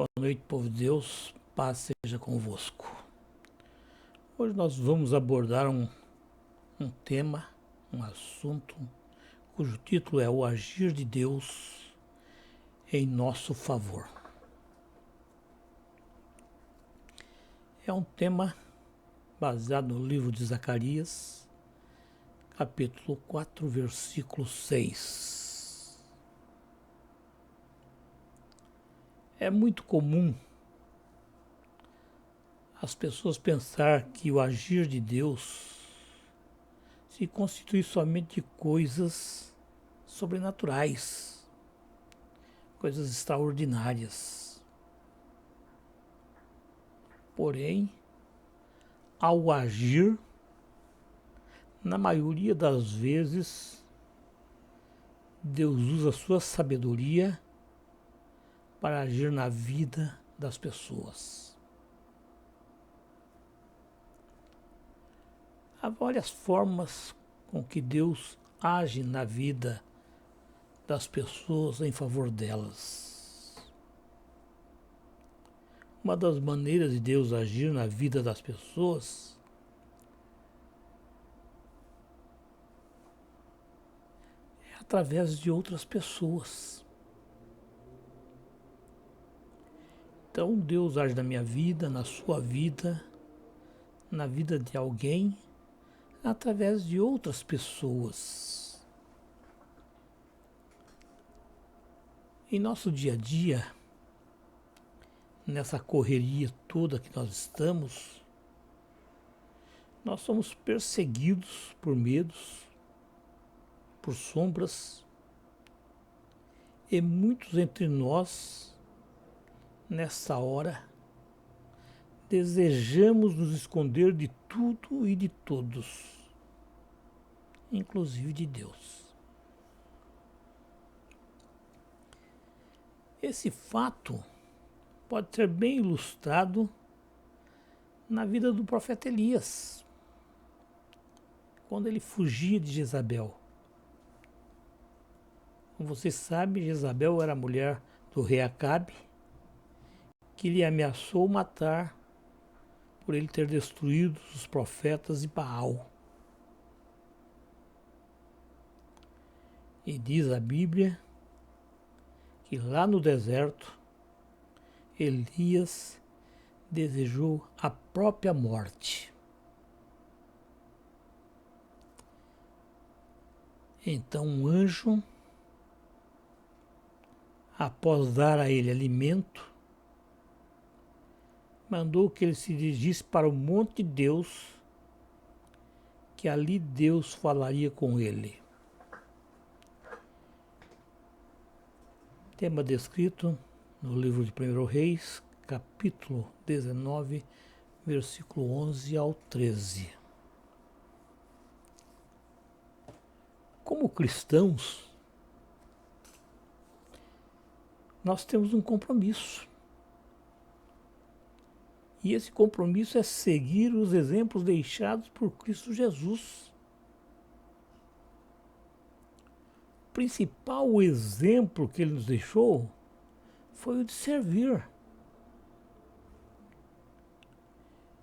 Boa noite, povo de Deus, paz seja convosco. Hoje nós vamos abordar um tema, um assunto, cujo título é O Agir de Deus em Nosso Favor. É um tema baseado no livro de Zacarias, capítulo 4, versículo 6. É muito comum as pessoas pensar que o agir de Deus se constitui somente de coisas sobrenaturais, coisas extraordinárias. Porém, ao agir, na maioria das vezes, Deus usa a sua sabedoria para agir na vida das pessoas. Há várias formas com que Deus age na vida das pessoas em favor delas. Uma das maneiras de Deus agir na vida das pessoas é através de outras pessoas. Então Deus age na minha vida, na sua vida, na vida de alguém, através de outras pessoas. Em nosso dia a dia, nessa correria toda que nós estamos, nós somos perseguidos por medos, por sombras, e muitos entre nós, nessa hora, desejamos nos esconder de tudo e de todos, inclusive de Deus. Esse fato pode ser bem ilustrado na vida do profeta Elias, quando ele fugia de Jezabel. Como vocês sabem, Jezabel era a mulher do rei Acabe, que lhe ameaçou matar por ele ter destruído os profetas de Baal. E diz a Bíblia que lá no deserto, Elias desejou a própria morte. Então um anjo, após dar a ele alimento, mandou que ele se dirigisse para o monte de Deus, que ali Deus falaria com ele. Tema descrito no livro de 1 Reis, capítulo 19, versículo 11 ao 13. Como cristãos, nós temos um compromisso. E esse compromisso é seguir os exemplos deixados por Cristo Jesus. O principal exemplo que ele nos deixou foi o de servir.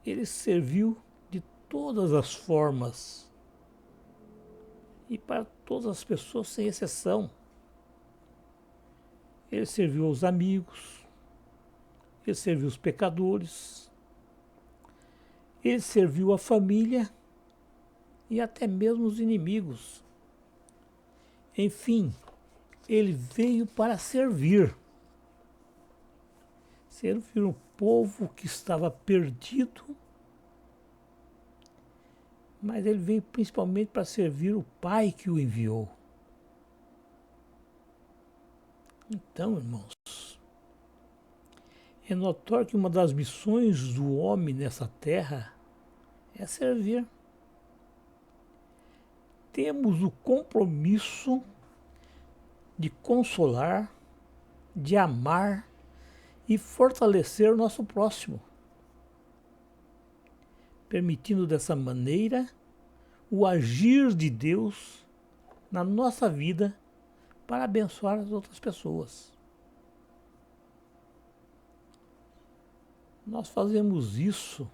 Ele serviu de todas as formas e para todas as pessoas, sem exceção. Ele serviu aos amigos, ele serviu os pecadores, ele serviu a família e até mesmo os inimigos. Enfim, ele veio para servir. Servir um povo que estava perdido, mas ele veio principalmente para servir o Pai que o enviou. Então, irmãos, é notório que uma das missões do homem nessa terra é servir. Temos o compromisso de consolar, de amar e fortalecer o nosso próximo, permitindo dessa maneira o agir de Deus na nossa vida para abençoar as outras pessoas. Nós fazemos isso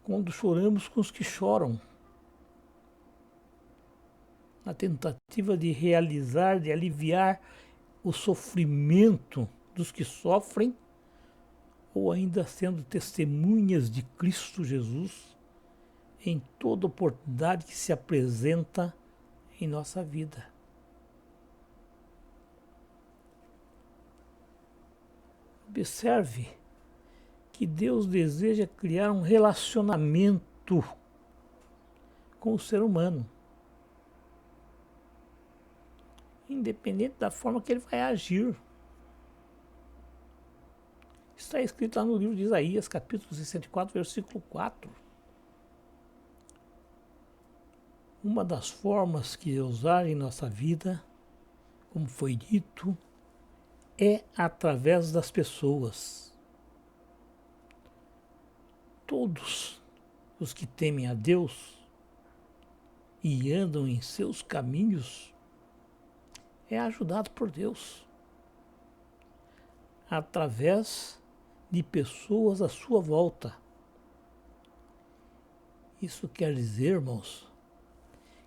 quando choramos com os que choram, na tentativa de realizar, de aliviar o sofrimento dos que sofrem, ou ainda sendo testemunhas de Cristo Jesus em toda oportunidade que se apresenta em nossa vida. Observe que Deus deseja criar um relacionamento com o ser humano, independente da forma que ele vai agir. Está escrito lá no livro de Isaías, capítulo 64, versículo 4. Uma das formas que Deus age em nossa vida, como foi dito, é através das pessoas. Todos os que temem a Deus e andam em seus caminhos é ajudado por Deus através de pessoas à sua volta. Isso quer dizer, irmãos,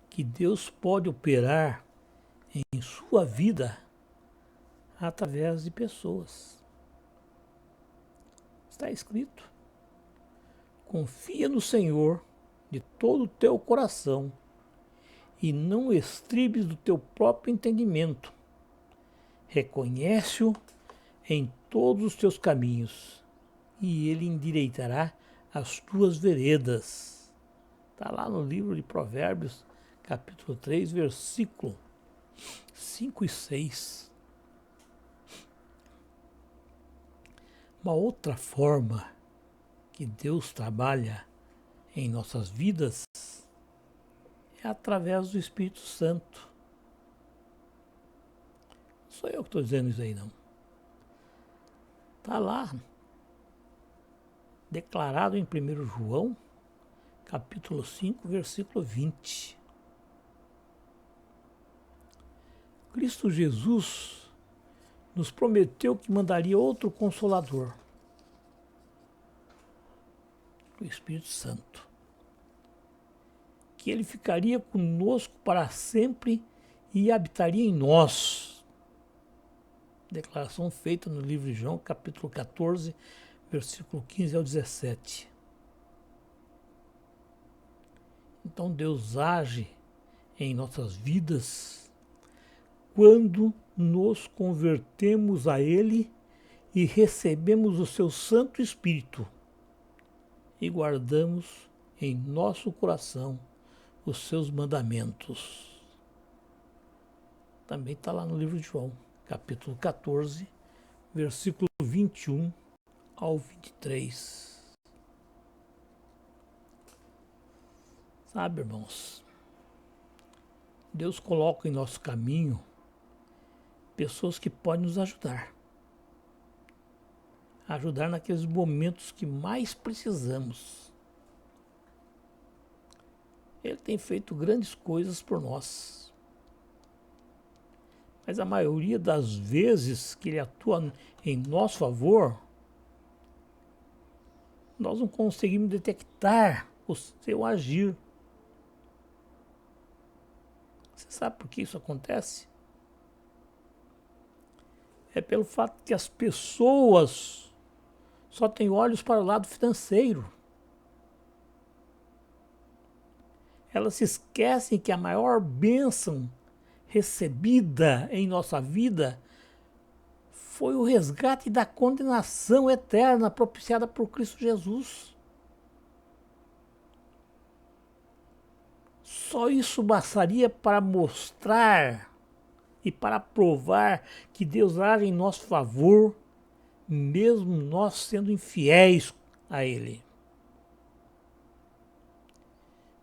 que Deus pode operar em sua vida através de pessoas. Está escrito: confia no Senhor de todo o teu coração e não estribes do teu próprio entendimento. Reconhece-o em todos os teus caminhos e ele endireitará as tuas veredas. Está lá no livro de Provérbios, capítulo 3, versículo 5 e 6. Uma outra forma que Deus trabalha em nossas vidas é através do Espírito Santo. Não sou eu que estou dizendo isso aí, não. Está lá, declarado em 1 João, capítulo 5, versículo 20. Cristo Jesus nos prometeu que mandaria outro Consolador, o Espírito Santo, que ele ficaria conosco para sempre e habitaria em nós. Declaração feita no livro de João, capítulo 14, versículo 15 ao 17. Então Deus age em nossas vidas quando nos convertemos a Ele e recebemos o seu Santo Espírito e guardamos em nosso coração os seus mandamentos. Também está lá no livro de João, capítulo 14, versículo 21 ao 23. Sabe, irmãos, Deus coloca em nosso caminho pessoas que podem nos ajudar. Ajudar naqueles momentos que mais precisamos. Ele tem feito grandes coisas por nós. Mas a maioria das vezes que ele atua em nosso favor, nós não conseguimos detectar o seu agir. Você sabe por que isso acontece? É pelo fato que as pessoas só têm olhos para o lado financeiro. Elas se esquecem que a maior bênção recebida em nossa vida foi o resgate da condenação eterna propiciada por Cristo Jesus. Só isso bastaria para mostrar e para provar que Deus age em nosso favor, mesmo nós sendo infiéis a Ele.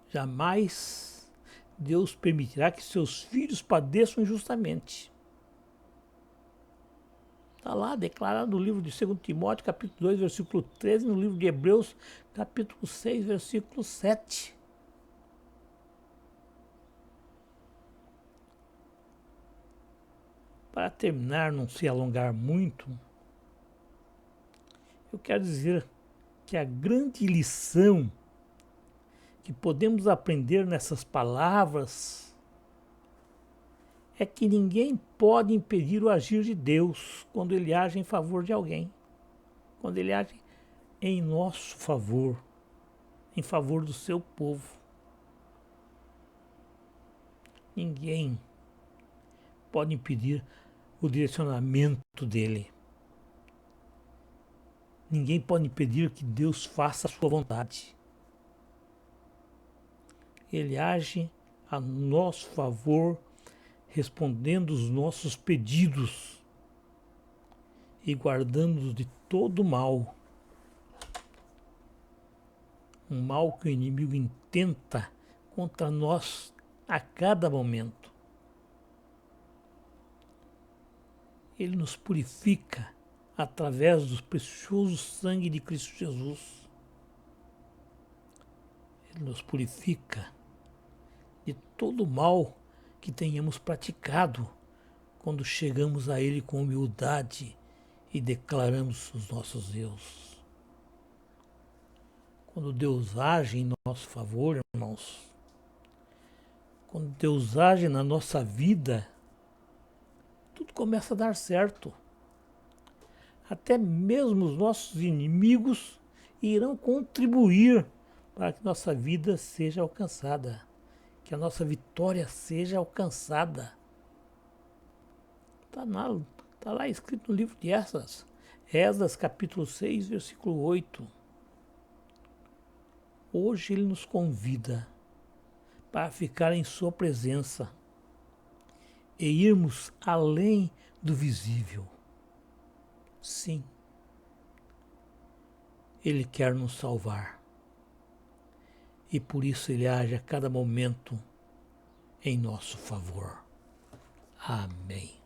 Jamais Deus permitirá que seus filhos padeçam injustamente. Está lá declarado no livro de 2 Timóteo, capítulo 2, versículo 13, no livro de Hebreus, capítulo 6, versículo 7. Para terminar, não se alongar muito, Eu quero dizer que a grande lição que podemos aprender nessas palavras é que ninguém pode impedir o agir de Deus quando Ele age em favor de alguém, quando Ele age em nosso favor, em favor do seu povo. Ninguém pode impedir o direcionamento dele. Ninguém pode impedir que Deus faça a sua vontade. Ele age a nosso favor, respondendo os nossos pedidos e guardando-nos de todo mal. Um mal que o inimigo intenta contra nós a cada momento. Ele nos purifica através do precioso sangue de Cristo Jesus. Ele nos purifica de todo o mal que tenhamos praticado quando chegamos a Ele com humildade e declaramos os nossos erros. Quando Deus age em nosso favor, irmãos, quando Deus age na nossa vida, tudo começa a dar certo. Até mesmo os nossos inimigos irão contribuir para que nossa vida seja alcançada, que a nossa vitória seja alcançada. Está lá escrito no livro de Esdras, Esdras capítulo 6, versículo 8. Hoje Ele nos convida para ficar em sua presença e irmos além do visível. Sim, Ele quer nos salvar e por isso Ele age a cada momento em nosso favor. Amém.